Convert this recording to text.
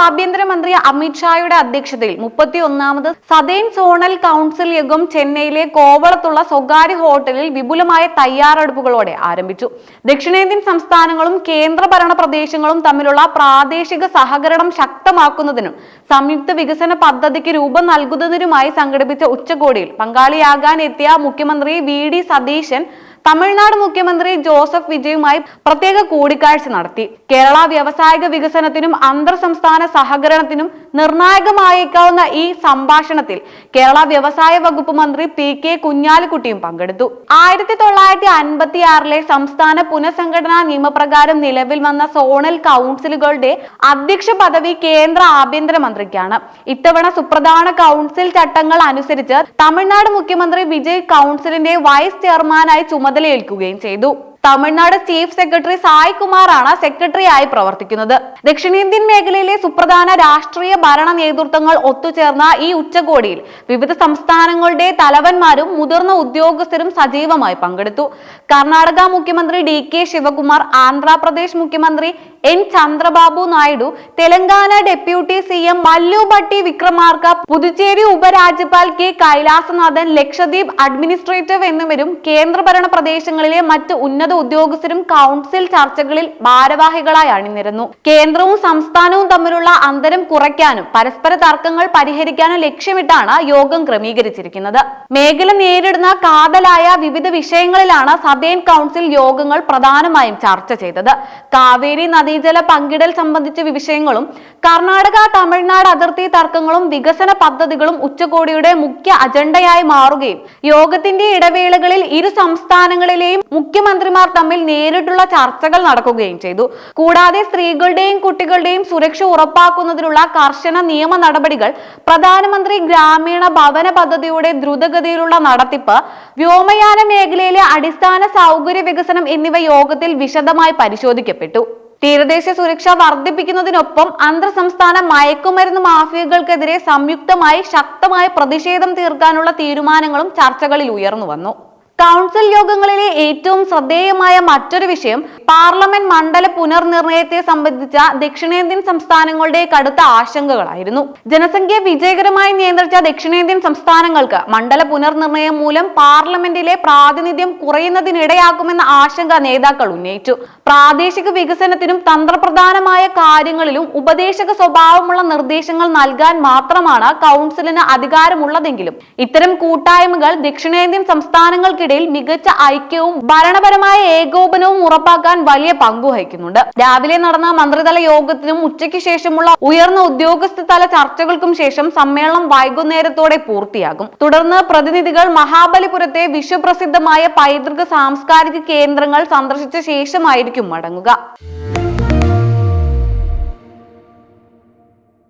ആഭ്യന്തരമന്ത്രി അമിത് ഷായുടെ അധ്യക്ഷതയിൽ 31ാമത് സതേൺ സോണൽ കൗൺസിൽ യോഗം ചെന്നൈയിലെ കോവളത്തുള്ള സ്വകാര്യ ഹോട്ടലിൽ വിപുലമായ തയ്യാറെടുപ്പുകളോടെ ആരംഭിച്ചു. ദക്ഷിണേന്ത്യൻ സംസ്ഥാനങ്ങളും കേന്ദ്രഭരണ പ്രദേശങ്ങളും തമ്മിലുള്ള പ്രാദേശിക സഹകരണം ശക്തമാക്കുന്നതിനും സംയുക്ത വികസന പദ്ധതിക്ക് രൂപം നൽകുന്നതിനുമായി സംഘടിപ്പിച്ച ഉച്ചകോടിയിൽ പങ്കാളിയാകാൻ എത്തിയ മുഖ്യമന്ത്രി വി.ഡി. സതീശൻ തമിഴ്നാട് മുഖ്യമന്ത്രി ജോസഫ് വിജയുമായി പ്രത്യേക കൂടിക്കാഴ്ച നടത്തി. കേരള വ്യാവസായിക വികസനത്തിനും അന്തർ സംസ്ഥാന സഹകരണത്തിനും നിർണായകമായേക്കാവുന്ന ഈ സംഭാഷണത്തിൽ കേരള വ്യവസായ വകുപ്പ് മന്ത്രി പി.കെ. കുഞ്ഞാലിക്കുട്ടിയും പങ്കെടുത്തു. 1956 സംസ്ഥാന പുനഃസംഘടനാ നിയമപ്രകാരം നിലവിൽ വന്ന സോണൽ കൗൺസിലുകളുടെ അധ്യക്ഷ പദവി കേന്ദ്ര ആഭ്യന്തരമന്ത്രിക്കാണ്. ഇത്തവണ സുപ്രധാന കൗൺസിൽ ചട്ടങ്ങൾ അനുസരിച്ച് തമിഴ്നാട് മുഖ്യമന്ത്രി വിജയ് കൗൺസിലിന്റെ വൈസ് ചെയർമാനായി ചുമതലയേൽക്കുകയും ചെയ്തു. തമിഴ്നാട് ചീഫ് സെക്രട്ടറി സായ് കുമാറാണ് സെക്രട്ടറിയായി പ്രവർത്തിക്കുന്നത്. ദക്ഷിണേന്ത്യൻ മേഖലയിലെ സുപ്രധാന രാഷ്ട്രീയ ഭരണ നേതൃത്വങ്ങൾ ഒത്തുചേർന്ന ഈ ഉച്ചകോടിയിൽ വിവിധ സംസ്ഥാനങ്ങളുടെ തലവന്മാരും മുതിർന്ന ഉദ്യോഗസ്ഥരും സജീവമായി പങ്കെടുത്തു. കർണാടക മുഖ്യമന്ത്രി ഡി.കെ. ശിവകുമാർ, ആന്ധ്രാപ്രദേശ് മുഖ്യമന്ത്രി N. Chandrababu Naidu, Telangana deputy സി.എം. Mallu Bhatti വിക്രമാർക, Puducherry ഉപരാജ്യപാൽ K. Kailasanathan, Lakshadweep administrative എന്നിവരും കേന്ദ്രഭരണ പ്രദേശങ്ങളിലെ മറ്റ് ഉന്നത ഉദ്യോഗസ്ഥരും കൗൺസിൽ ചർച്ചകളിൽ ഭാരവാഹികളായി അണിനിരന്നു. കേന്ദ്രവും സംസ്ഥാനവും തമ്മിലുള്ള അന്തരം കുറയ്ക്കാനും പരസ്പര തർക്കങ്ങൾ പരിഹരിക്കാനും ലക്ഷ്യമിട്ടാണ് യോഗം ക്രമീകരിച്ചിരിക്കുന്നത്. മേഖല നേരിടുന്ന കാതലായ വിവിധ വിഷയങ്ങളിലാണ് സതേൺ കൗൺസിൽ യോഗങ്ങൾ പ്രധാനമായും ചർച്ച ചെയ്തത്. കാവേരി നദീജല പങ്കിടൽ സംബന്ധിച്ച വിഷയങ്ങളും കർണാടക തമിഴ്നാട് അതിർത്തി തർക്കങ്ങളും വികസന പദ്ധതികളും ഉച്ചകോടിയുടെ മുഖ്യ അജണ്ടയായി മാറുകയും യോഗത്തിന്റെ ഇടവേളകളിൽ ഇരു സംസ്ഥാനങ്ങളിലെയും മുഖ്യമന്ത്രിമാർ തമ്മിൽ നേരിട്ടുള്ള ചർച്ചകൾ നടക്കുകയും ചെയ്തു. കൂടാതെ സ്ത്രീകളുടെയും കുട്ടികളുടെയും സുരക്ഷ ഉറപ്പാക്കുന്നതിനുള്ള കർശന നിയമ നടപടികൾ, പ്രധാനമന്ത്രി ഗ്രാമീണ ഭവന പദ്ധതിയുടെ ദ്രുതഗതിയിലുള്ള നടത്തിപ്പ്, വ്യോമയാന മേഖലയിലെ അടിസ്ഥാന സൗകര്യ വികസനം എന്നിവ യോഗത്തിൽ വിശദമായി പരിശോധിക്കപ്പെട്ടു. തീരദേശ സുരക്ഷ വർദ്ധിപ്പിക്കുന്നതിനൊപ്പം അന്തർ സംസ്ഥാന മയക്കുമരുന്ന് മാഫിയകൾക്കെതിരെ സംയുക്തമായി ശക്തമായ പ്രതിഷേധം തീർക്കാനുള്ള തീരുമാനങ്ങളും ചർച്ചകളിൽ ഉയർന്നു വന്നു. കൗൺസിൽ യോഗങ്ങളിലെ ഏറ്റവും ശ്രദ്ധേയമായ മറ്റൊരു വിഷയം പാർലമെന്റ് മണ്ഡല പുനർനിർണയത്തെ സംബന്ധിച്ച ദക്ഷിണേന്ത്യൻ സംസ്ഥാനങ്ങളുടെ കടുത്ത ആശങ്കകളായിരുന്നു. ജനസംഖ്യ വിജയകരമായി നിയന്ത്രിച്ച ദക്ഷിണേന്ത്യൻ സംസ്ഥാനങ്ങൾക്ക് മണ്ഡല പുനർനിർണയം മൂലം പാർലമെന്റിലെ പ്രാതിനിധ്യം കുറയുന്നതിനിടയാക്കുമെന്ന ആശങ്ക നേതാക്കൾ ഉന്നയിച്ചു. പ്രാദേശിക വികസനത്തിനും തന്ത്രപ്രധാനമായ കാര്യങ്ങളിലും ഉപദേശക സ്വഭാവമുള്ള നിർദ്ദേശങ്ങൾ നൽകാൻ മാത്രമാണ് കൗൺസിലിന് അധികാരമുള്ളതെങ്കിലും ഇത്തരം കൂട്ടായ്മകൾ ദക്ഷിണേന്ത്യൻ സംസ്ഥാനങ്ങൾക്ക് മികച്ച ഐക്യവും ഭരണപരമായ ഏകോപനവും ഉറപ്പാക്കാൻ വലിയ പങ്കുവഹിക്കുന്നുണ്ട്. രാവിലെ നടന്ന മന്ത്രിതല യോഗത്തിനും ഉച്ചയ്ക്ക് ശേഷമുള്ള ഉയർന്ന ഉദ്യോഗസ്ഥ തല ചർച്ചകൾക്കും ശേഷം സമ്മേളനം വൈകുന്നേരത്തോടെ പൂർത്തിയാകും. തുടർന്ന് പ്രതിനിധികൾ മഹാബലിപുരത്തെ വിശ്വപ്രസിദ്ധമായ പൈതൃക സാംസ്കാരിക കേന്ദ്രങ്ങൾ സന്ദർശിച്ച ശേഷമായിരിക്കും മടങ്ങുക.